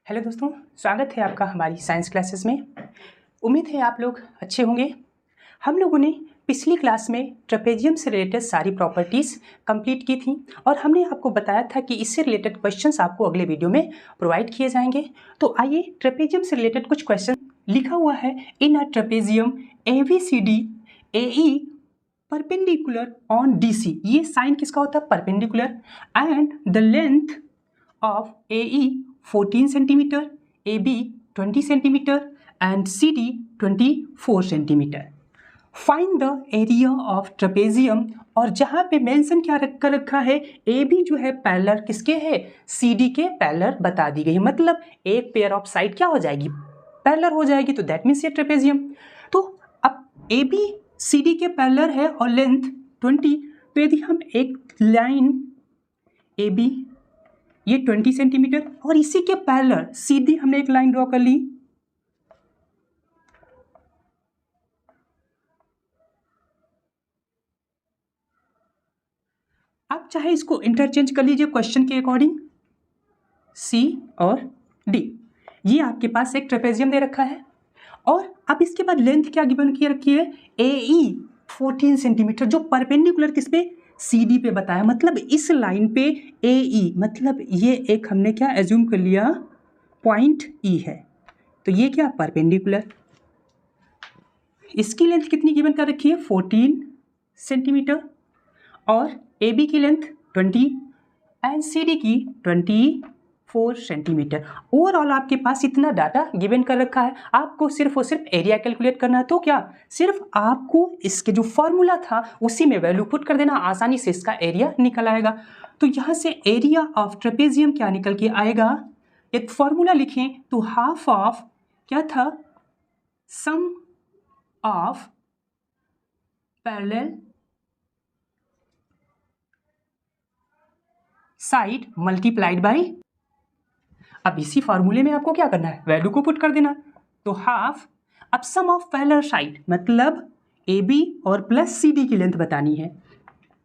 Hello दोस्तों, स्वागत है आपका हमारी साइंस क्लासेस में। उम्मीद है आप लोग अच्छे होंगे। हम लोगों ने पिछली क्लास में ट्रेपेजियम से रिलेटेड सारी प्रॉपर्टीज़ कंप्लीट की थी और हमने आपको बताया था कि इससे रिलेटेड क्वेश्चंस आपको अगले वीडियो में प्रोवाइड किए जाएंगे। तो आइए ट्रेपेजियम से रिलेटेड कुछ क्वेश्चन लिखा हुआ है। In a trapezium ABCD AE perpendicular on DC। ये साइन किसका होता है? Perpendicular. And the length of AE 14 centimetre, AB 20 centimetre and CD 24 centimetre. Find the area of trapezium. और जहाँ पे मेंशन क्या कर रखा है, AB जो है पैरेलल किसके है? CD के पैरेलल बता दी गई है। मतलब एक पेयर ऑफ साइड क्या हो जाएगी? पैरेलल हो जाएगी। तो दैट मीन्स ये ट्रेपेजियम। तो अब AB CD के पैरेलल है और लेंथ 20। तो यदि हम एक लाइन AB ये 20 सेंटीमीटर और इसी के पैरेलल सीधी हमने एक लाइन ड्रॉ कर ली। आप चाहे इसको इंटरचेंज कर लीजिए क्वेश्चन के अकॉर्डिंग। C और D ये आपके पास एक ट्रेपेजियम दे रखा है और अब इसके बाद लेंथ क्या गिवन की रखी है? AE 14 सेंटीमीटर, जो परपेंडिकुलर किस पे? CD पे बताया। मतलब इस लाइन पे AE, मतलब ये एक हमने क्या एज्यूम कर लिया? पॉइंट E है। तो ये क्या? परपेंडिकुलर। इसकी लेंथ कितनी गिवन कर रखी है? 14 सेंटीमीटर और AB की लेंथ 20 एंड CD की 24 सेंटीमीटर। ओवरऑल आपके पास इतना डाटा गिवन कर रखा है। आपको सिर्फ और सिर्फ एरिया कैलकुलेट करना है। तो क्या सिर्फ आपको इसके जो फॉर्मूला था उसी में वैल्यू पुट कर देना, आसानी से इसका एरिया निकल आएगा। तो यहाँ से एरिया ऑफ ट्रेपेजियम क्या निकल के आएगा? एक फॉर्मूला लिखें तो हाफ ऑफ क्या था? Sum of parallel side multiplied by. अब इसी फॉर्मूले में आपको क्या करना है? वैल्यू को पुट कर देना। तो हाफ, अब सम ऑफ पैरेलल साइड मतलब AB और प्लस CD की लेंथ बतानी है।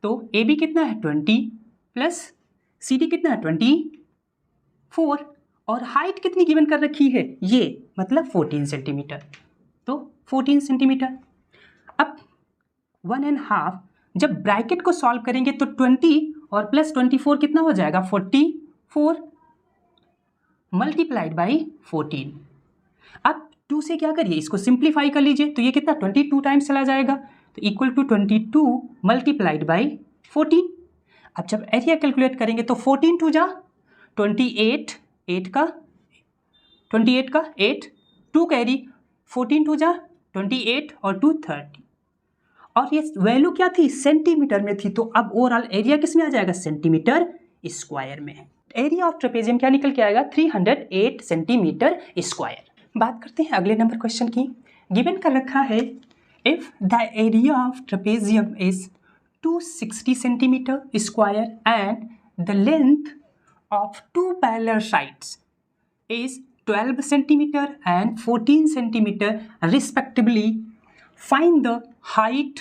तो AB कितना है? 20 प्लस CD कितना है? 24 और हाइट कितनी गिवन कर रखी है? ये मतलब 14 सेंटीमीटर। तो 14 सेंटीमीटर। अब 1.5 जब ब्रैकेट को सॉल्व करेंगे तो 20 और प्लस 24 कितना हो जाएगा? 44 मल्टीप्लाइड बाई 14। अब 2 से क्या करिए? इसको सिंप्लीफाई कर लीजिए। तो ये कितना? 22 टाइम्स चला जाएगा। तो इक्वल टू 22 मल्टीप्लाइड बाई 14। अब जब एरिया कैलकुलेट करेंगे तो 14 टू जा 28, 8 का 8, 2 कैरी, 14 टू जा 28 और 2 30। और ये वैल्यू क्या थी? सेंटीमीटर में थी। तो अब ओवरऑल एरिया किस में आ जाएगा? सेंटीमीटर स्क्वायर में। एरिया ऑफ ट्रेपेजियम क्या निकल के आएगा? 308 सेंटीमीटर स्क्वायर। बात करते हैं अगले नंबर क्वेश्चन की। गिवन कर रखा है if the area of trapezium is 260 centimetre square and the length of two parallel sides is 12 centimetre and 14 centimetre respectively, find the height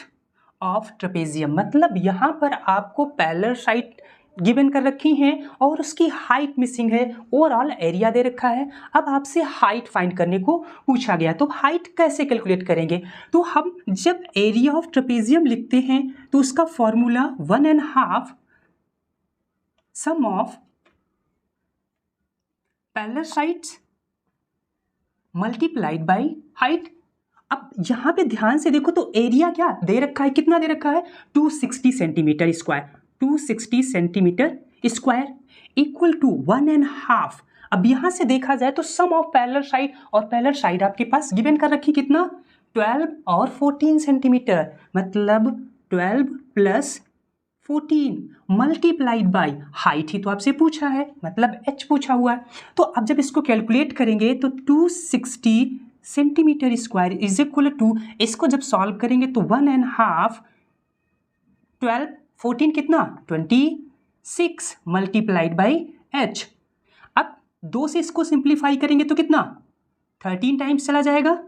of trapezium. मतलब यहाँ पर आपको पैरेलल साइड गिवन कर रखी हैं और उसकी हाइट मिसिंग है। ओवरऑल एरिया दे रखा है। अब आपसे हाइट फाइंड करने को पूछा गया। तो हाइट कैसे कैलकुलेट करेंगे? तो हम जब एरिया ऑफ ट्रेपेजियम लिखते हैं तो उसका formula 1.5 sum of parallel sides multiplied by height. अब यहाँ पे ध्यान से देखो तो एरिया क्या दे रखा है? कितना दे रखा है? 260 centimetre square. 260 centimetre square equal to 1.5। अब यहाँ से देखा जाए तो सम ऑफ पैरेलल साइड, और पैरेलल साइड आपके पास गिवन कर रखी कितना? 12 और 14 सेंटीमीटर। मतलब 12 प्लस 14 मल्टीप्लाइड बाई हाइट ही तो आपसे पूछा है, मतलब h पूछा हुआ है। तो अब जब इसको कैलकुलेट करेंगे तो 260 centimetre square is equal to, इसको जब सॉल्व करेंगे तो 1.5 12 14 कितना? 26 मल्टीप्लाइड बाई h। अब 2 से इसको सिंप्लीफाई करेंगे तो कितना? 13 टाइम्स चला जाएगा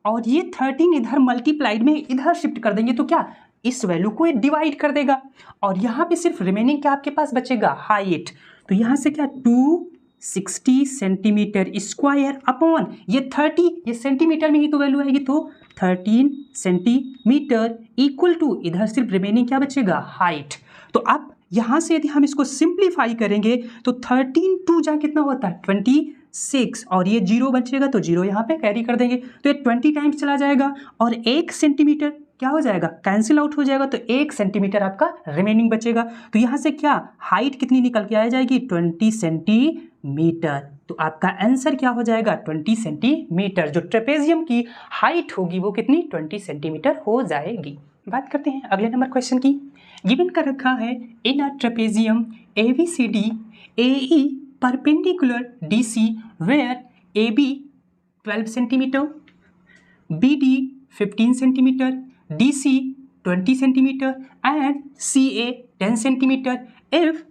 और ये 13 इधर मल्टीप्लाइड में इधर शिफ्ट कर देंगे तो क्या? इस वैल्यू को डिवाइड कर देगा और यहाँ पे सिर्फ रिमेनिंग क्या आपके पास बचेगा? हाइट। तो यहाँ से क्या? 2 60 सेंटीमीटर स्क्वायर अपॉन ये 30, ये सेंटीमीटर में ही तो वैल्यू आएगी, तो 13 सेंटीमीटर इक्वल टू, इधर सिर्फ रिमेनिंग क्या बचेगा, हाइट। तो अब यहाँ से यदि हम इसको सिंप्लीफाई करेंगे तो 13 टू जा कितना होता है 26, और ये 0 बचेगा तो 0 यहाँ पे कैरी कर देंगे, तो ये 20 टाइम्स चला जाएगा और 1 सेंटीमीटर क्या हो जाएगा, कैंसिल आउट हो जाएगा, तो 1 सेंटीमीटर आपका रिमेनिंग बचेगा। तो यहाँ से क्या हाइट कितनी निकल के आ जाएगी, 20 सेंटीमीटर। तो आपका आंसर क्या हो जाएगा, 20 सेंटीमीटर। जो ट्रेपेजियम की हाइट होगी वो कितनी, 20 सेंटीमीटर हो जाएगी। बात करते हैं अगले नंबर क्वेश्चन की। गिवन कर रखा है in a trapezium ABCD AE perpendicular DC where AB 12 centimetre, BD 15 centimetre, DC 20 centimetre and CA 10 centimetre. If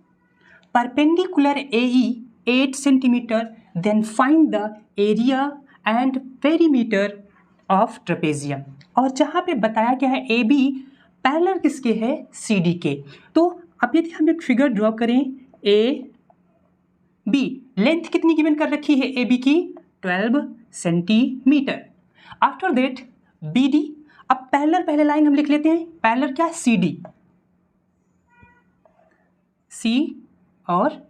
perpendicular AE 8 centimetre, then find the area and perimeter of trapezium. और जहाँ पे बताया गया है AB पैरेलल किसके है, CD के। तो अब यदि हम एक फिगर ड्रॉ करें AB, लेंथ कितनी गिवन कर रखी है AB की, 12 सेंटीमीटर। आफ्टर दैट BD, अब पैरेलल पहले लाइन हम लिख लेते हैं, पैरेलल क्या है, CD, C और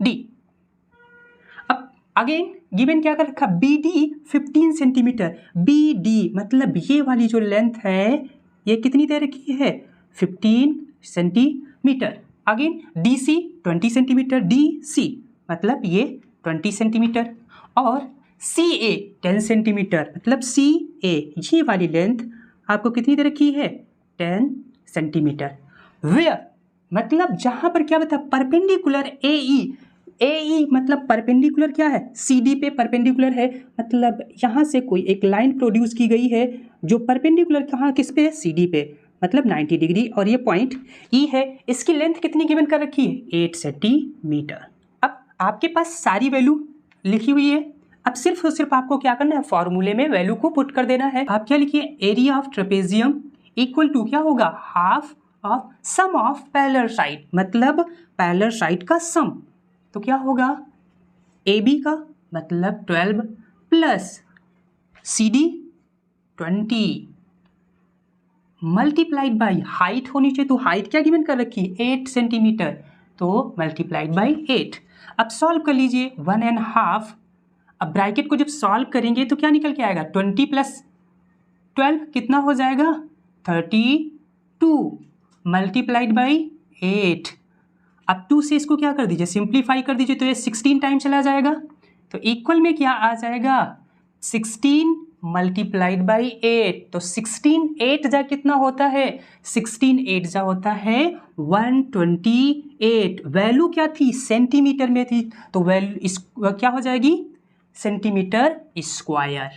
D। अब अगेन गिवन क्या कर रखा, BD 15 सेंटीमीटर, BD मतलब ये वाली जो लेंथ है ये कितनी दे रखी है, 15 centimetre. Again DC 20 centimetre, DC मतलब ये 20 सेंटीमीटर, और CA 10 सेंटीमीटर मतलब CA ये वाली लेंथ आपको कितनी दे रखी है, 10 सेंटीमीटर। वेयर मतलब जहाँ पर क्या बता, परपेंडिकुलर AE मतलब परपेंडिकुलर क्या है, CD पे परपेंडिकुलर है, मतलब यहाँ से कोई एक लाइन प्रोड्यूस की गई है जो परपेंडिकुलर कहाँ किस पे है, CD पे, मतलब 90 डिग्री, और ये पॉइंट E है। इसकी लेंथ कितनी गिवन कर रखी है, 8 सेंटीमीटर। अब आपके पास सारी वैल्यू लिखी हुई है, अब सिर्फ और सिर्फ आपको क्या करना है, फॉर्मूले में वैल्यू को पुट कर देना है। आप क्या लिखिए, area of trapezium equal to क्या होगा, half of sum of parallel side, मतलब पैरेलल साइड का सम। तो क्या होगा, AB का मतलब 12 plus CD 20 multiplied by height होनी चाहिए, तो हाइट क्या गिवन कर रखी है, 8 सेंटीमीटर, तो मल्टीप्लाइड बाई 8। अब सॉल्व कर लीजिए 1.5। अब ब्रैकेट को जब सॉल्व करेंगे तो क्या निकल के आएगा, 20 प्लस 12 कितना हो जाएगा, 32 मल्टीप्लाइड बाई 8। अब 2 से इसको क्या कर दीजिए, सिंप्लीफाई कर दीजिए, तो ये 16 टाइम चला जाएगा, तो इक्वल में क्या आ जाएगा, 16 मल्टीप्लाइड बाई 8। तो 16 8 जा कितना होता है, 16 8 जा होता है 128। वैल्यू क्या थी, सेंटीमीटर में थी, तो वैल्यू इस क्या हो जाएगी, सेंटीमीटर स्क्वायर।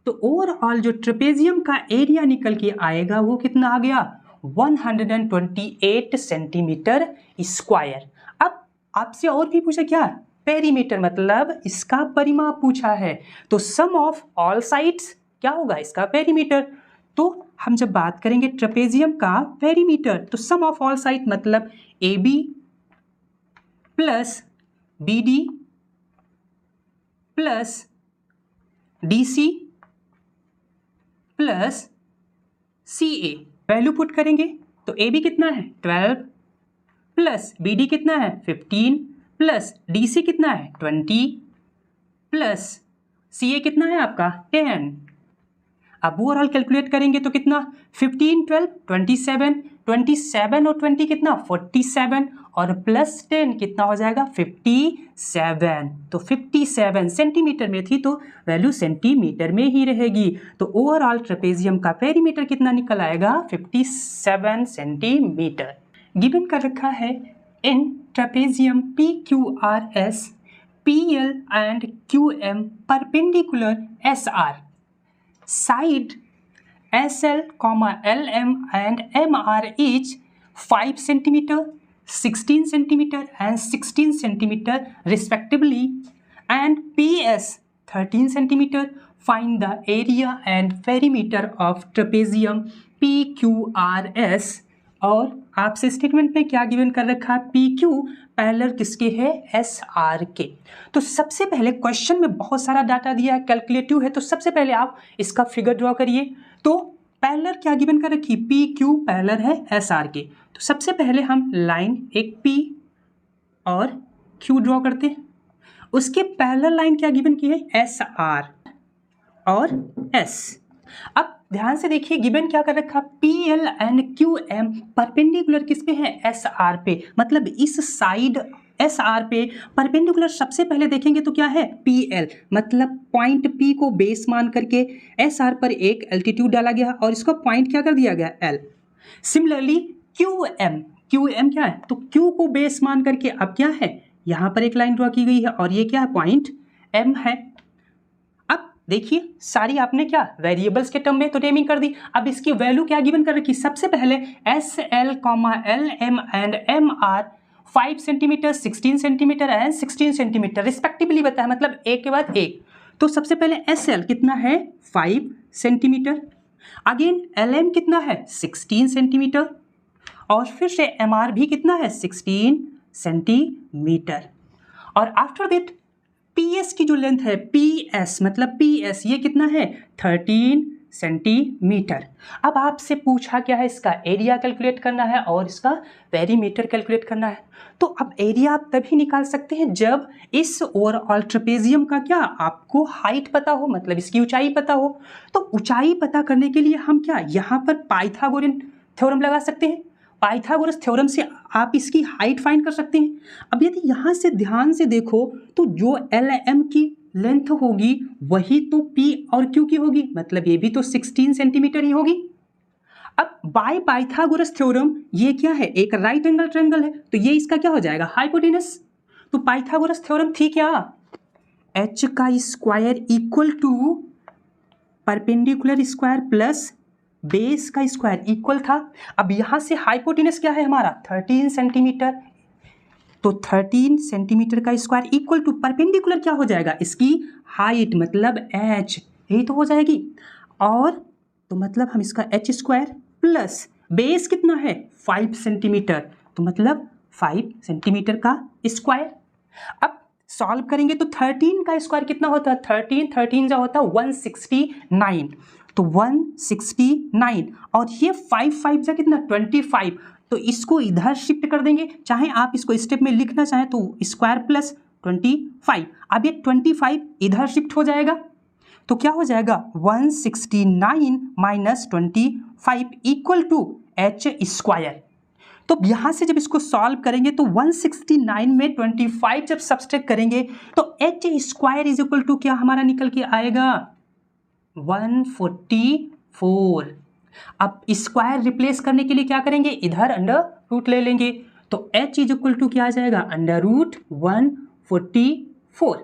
तो ओवरऑल जो ट्रेपेजियम का एरिया निकल के आएगा वो कितना आ गया, 128 सेंटीमीटर स्क्वायर। अब आपसे और भी पूछा क्या, पेरीमीटर मतलब इसका परिमाप पूछा है, तो सम ऑफ ऑल साइड्स क्या होगा, इसका पेरीमीटर। तो हम जब बात करेंगे ट्रेपेजियम का पेरीमीटर, तो सम ऑफ ऑल साइड मतलब AB plus BD plus DC plus CA। Value put करेंगे तो AB कितना है 12 प्लस BD कितना है 15 प्लस DC कितना है 20 प्लस CA कितना है आपका 10। अब ओवरऑल कैलकुलेट करेंगे तो कितना, 15 12 27, 27 और 20 कितना 47, और प्लस 10 कितना हो जाएगा 57। तो 57 सेंटीमीटर में थी तो वैल्यू सेंटीमीटर में ही रहेगी। तो ओवरऑल ट्रेपेजियम का पेरीमीटर कितना निकल आएगा, 57 सेंटीमीटर। गिवन कर रखा है इन trapezium PQRS PL and QM perpendicular SR side SL, LM and MR each 5 centimeter, 16 centimeter and 16 centimeter respectively, and PS 13 centimeter. Find the area and perimeter of trapezium PQRS। और आपसे statement में क्या given कर रखा है, PQ parallel किसके है, S are के। तो सबसे पहले क्वेश्चन में बहुत सारा डाटा दिया है, कैलकुलेटिव है, तो सबसे पहले आप इसका फिगर ड्रॉ करिए। तो पैरेलल क्या गिवन कर रखी, पी क्यू पैरेलल है एस आर के। तो सबसे पहले हम लाइन एक पी और क्यू ड्रॉ करते हैं, उसके पैरेलल लाइन क्या गिवन की है, एस आर और एस। अब ध्यान से देखिए गिवन क्या कर रखा, P L and Q M perpendicular किस पे है, एस आर पे, मतलब इस साइड एस आर पे परपेंडिकुलर सबसे पहले देखेंगे तो क्या है, पी एल, मतलब पॉइंट पी को बेस मान करके एस आर पर एक एल्टीट्यूड डाला गया और इसको पॉइंट क्या कर दिया गया, एल। सिमिलरली क्यू एम क्या है, तो क्यू को बेस मान करके अब क्या है, यहाँ पर एक लाइन ड्रॉ की गई है और ये क्या है, पॉइंट एम है। अब देखिए सारी आपने क्या वेरिएबल्स के टर्म में तो नेमिंग कर दी। अब इसकी वैल्यू क्या गिवन कर रखी, सबसे पहले S L comma L M and M R 5 centimetre 16 centimetre and 16 centimetre respectively बताया, मतलब एक के बाद एक। तो सबसे पहले एस एल कितना है, 5 सेंटीमीटर, अगेन एल एम कितना है, 16 सेंटीमीटर, और फिर से एम आर भी कितना है, 16 सेंटीमीटर। और आफ्टर दैट पी एस की जो लेंथ है, पी एस मतलब पी एस ये कितना है, 13 सेंटीमीटर। अब आपसे पूछा क्या है, इसका एरिया कैलकुलेट करना है और इसका पेरीमीटर कैलकुलेट करना है। तो अब एरिया आप तभी निकाल सकते हैं जब इस ओवरऑल ट्रेपेजियम का क्या आपको हाइट पता हो, मतलब इसकी ऊंचाई पता हो। तो ऊंचाई पता करने के लिए हम क्या यहाँ पर पाइथागोरन थ्योरम लगा सकते हैं। पाइथागोरस थ्योरम से आप इसकी हाइट फाइंड कर सकते हैं। अब यदि यहाँ से ध्यान से देखो तो जो एल एम की लेंथ होगी वही तो पी और क्यू की होगी, मतलब ये भी तो 16 सेंटीमीटर ही होगी। अब बाय पाइथागोरस थ्योरम ये क्या है, एक राइट एंगल ट्रायंगल है, तो ये इसका क्या हो जाएगा, हाइपोटेनस। तो पाइथागोरस थ्योरम थी क्या, एच का square equal to perpendicular square plus base का स्क्वायर इक्वल था। अब यहां से हाइपोटेनस क्या है हमारा, 13 सेंटीमीटर, तो 13 सेंटीमीटर का स्क्वायर इक्वल टू परपेंडिकुलर क्या हो जाएगा, इसकी हाइट मतलब एच, यही तो हो जाएगी। और तो मतलब हम इसका एच स्क्वायर प्लस बेस कितना है 5 सेंटीमीटर, तो मतलब 5 सेंटीमीटर का स्क्वायर। अब सॉल्व करेंगे तो 13 का स्क्वायर कितना होता है, 13 जो होता है 169, तो 169 और ये 5 जा कितना 25, तो इसको इधर शिफ्ट कर देंगे, चाहे आप इसको स्टेप में लिखना चाहें तो स्क्वायर प्लस 25। अब ये 25 इधर शिफ्ट हो जाएगा तो क्या हो जाएगा 169 minus 25 equal to H square. तो यहाँ से जब इसको सॉल्व करेंगे तो 169 में 25 जब सब्सट्रैक्ट करेंगे तो H square is equal to क्या हमारा निकल के आएगा 144। अब स्क्वायर रिप्लेस करने के लिए क्या करेंगे, इधर अंडर रूट ले लेंगे, तो h इज इक्वल टू क्या आ जाएगा अंडर रूट 144।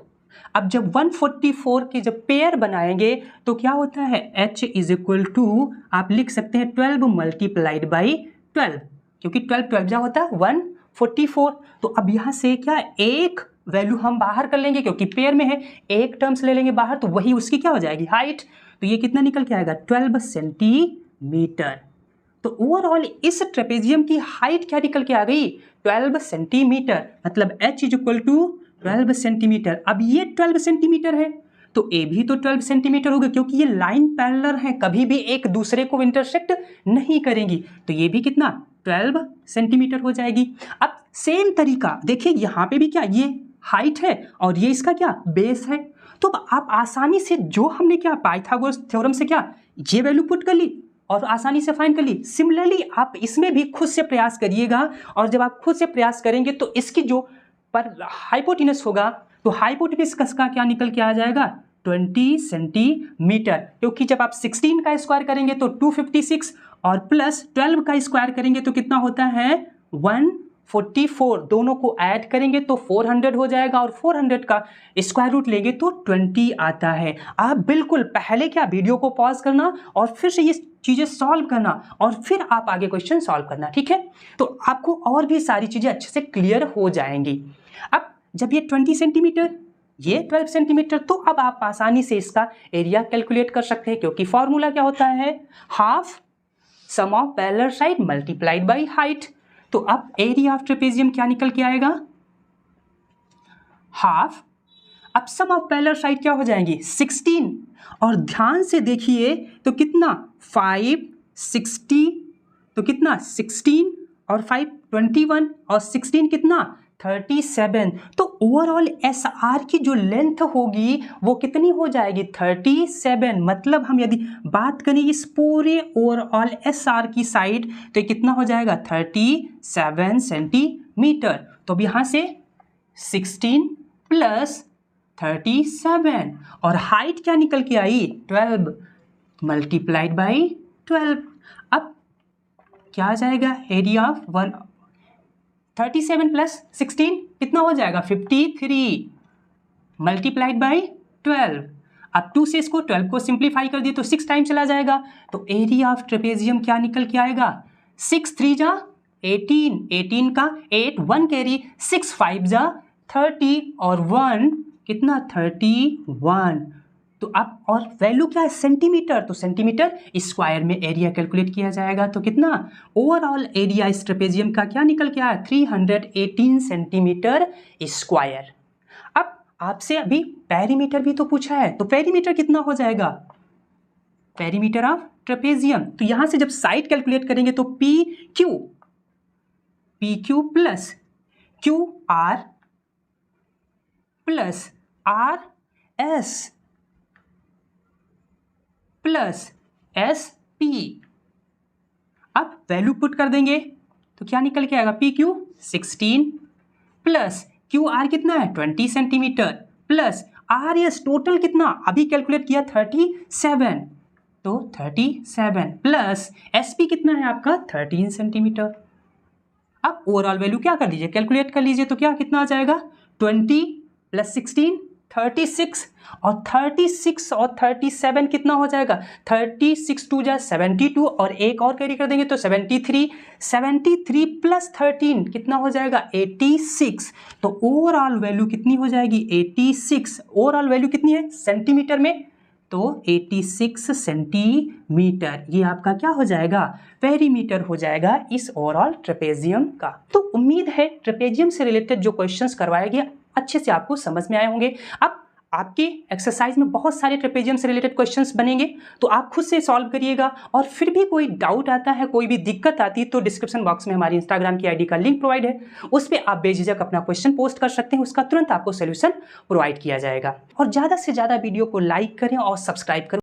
अब जब 144 के जब पेयर बनाएंगे तो क्या होता है h इज इक्वल टू आप लिख सकते हैं 12 मल्टीप्लाइड बाई 12, क्योंकि 12 जा होता है 144। तो अब यहाँ से क्या एक वैल्यू हम बाहर कर लेंगे क्योंकि पेयर में है, एक टर्म्स ले लेंगे बाहर तो वही उसकी क्या हो जाएगी हाइट, तो ये कितना निकल के आएगा 12 सेंटीमीटर। तो ओवरऑल इस ट्रेपेजियम की हाइट क्या निकल के आ गई 12 सेंटीमीटर, मतलब h is equal to 12 centimetre. अब ये 12 सेंटीमीटर है तो ए भी तो 12 सेंटीमीटर होगा क्योंकि ये लाइन पैरेलल है, कभी भी एक दूसरे को इंटरसेक्ट नहीं करेंगी, तो ये भी कितना 12 सेंटीमीटर हो जाएगी। अब सेम तरीका देखिए यहाँ पे भी क्या ये हाइट है और ये इसका क्या बेस है, तो आप आसानी से जो हमने क्या पाइथागोरस थ्योरम से क्या ये वैल्यू पुट कर ली और आसानी से फाइंड कर ली। सिमिलरली आप इसमें भी खुद से प्रयास करिएगा और जब आप खुद से प्रयास करेंगे तो इसकी जो पर हाइपोटेनस होगा तो हाइपोटेनस का क्या निकल के आ जाएगा 20 सेंटीमीटर, क्योंकि जब आप 16 का स्क्वायर करेंगे तो 256 और प्लस 12 का स्क्वायर करेंगे तो कितना होता है 144, दोनों को ऐड करेंगे तो 400 हो जाएगा और 400 का स्क्वायर रूट लेंगे तो 20 आता है। आप बिल्कुल पहले क्या वीडियो को पॉज करना और फिर से ये चीज़ें सॉल्व करना और फिर आप आगे क्वेश्चन सॉल्व करना, ठीक है, तो आपको और भी सारी चीज़ें अच्छे से क्लियर हो जाएंगी। अब जब ये 20 सेंटीमीटर ये 12 सेंटीमीटर, तो अब आप आसानी से इसका एरिया कैलकुलेट कर सकते हैं क्योंकि फॉर्मूला क्या होता है half sum of parallel side multiplied by height. तो अब एरिया ऑफ ट्रेपेजियम क्या निकल के आएगा हाफ, अब सम ऑफ पैरेलल साइड क्या हो जाएंगी 16, और ध्यान से देखिए तो कितना 5 60, तो कितना 16 और 5 21 और 16 कितना 37। तो ओवरऑल एस आर की जो लेंथ होगी वो कितनी हो जाएगी 37। मतलब हम यदि बात करें इस पूरे ओवरऑल एस आर की साइड तो ये कितना हो जाएगा 37 सेंटीमीटर। तो अब यहाँ से 16 प्लस 37 और हाइट क्या निकल के आई 12 मल्टीप्लाइड बाई 12। अब क्या आ जाएगा एरिया ऑफ 37 प्लस 16 कितना हो जाएगा 53 मल्टीप्लाइड बाई 12। अब 2 से इसको 12 को सिंप्लीफाई कर दिए तो 6 टाइम चला जाएगा, तो एरिया ऑफ ट्रेपेजियम क्या निकल के आएगा 6 3 जा 18, 18 का 8 1 कैरी 6 5 जा 30 और 1 कितना 31। तो अब और वैल्यू क्या है सेंटीमीटर, तो सेंटीमीटर स्क्वायर में एरिया कैलकुलेट किया जाएगा, तो कितना ओवरऑल एरिया इस ट्रेपेजियम का क्या निकल के आया 318 सेंटीमीटर स्क्वायर। अब आपसे अभी पेरीमीटर भी तो पूछा है, तो पेरीमीटर कितना हो जाएगा पेरीमीटर ऑफ ट्रेपेजियम, तो यहां से जब साइड कैलकुलेट करेंगे तो P Q plus Q R plus R S plus S P. अब वैल्यू पुट कर देंगे तो क्या निकल के आएगा P Q 16 plus Q R कितना है 20 centimetre plus R S total कितना अभी कैलकुलेट किया 37, तो 37 प्लस एस पी कितना है आपका 13 सेंटीमीटर। अब ओवरऑल वैल्यू क्या कर लीजिए कैलकुलेट कर लीजिए, तो क्या कितना आ जाएगा 20 प्लस 16 36 और 36 और 37 कितना हो जाएगा 36 2 जा 72 और एक और कैरी कर देंगे तो 73 प्लस 13 कितना हो जाएगा 86। तो ओवरऑल वैल्यू कितनी हो जाएगी 86। ओवरऑल वैल्यू कितनी है सेंटीमीटर में, तो 86 सेंटीमीटर ये आपका क्या हो जाएगा पेरीमीटर हो जाएगा इस ओवरऑल ट्रेपेजियम का। तो उम्मीद है ट्रेपेजियम से रिलेटेड जो क्वेश्चंस करवाए गए अच्छे से आपको समझ में आए होंगे। अब आपके एक्सरसाइज में बहुत सारे ट्रेपेजियम से रिलेटेड क्वेश्चंस बनेंगे, तो आप खुद से सॉल्व करिएगा, और फिर भी कोई डाउट आता है कोई भी दिक्कत आती है तो डिस्क्रिप्शन बॉक्स में हमारी इंस्टाग्राम की आईडी का लिंक प्रोवाइड है, उस पर आप बेझिझक अपना क्वेश्चन पोस्ट कर सकते हैं, उसका तुरंत आपको सोल्यूशन प्रोवाइड किया जाएगा। और ज़्यादा से ज़्यादा वीडियो को लाइक करें और सब्सक्राइब करें।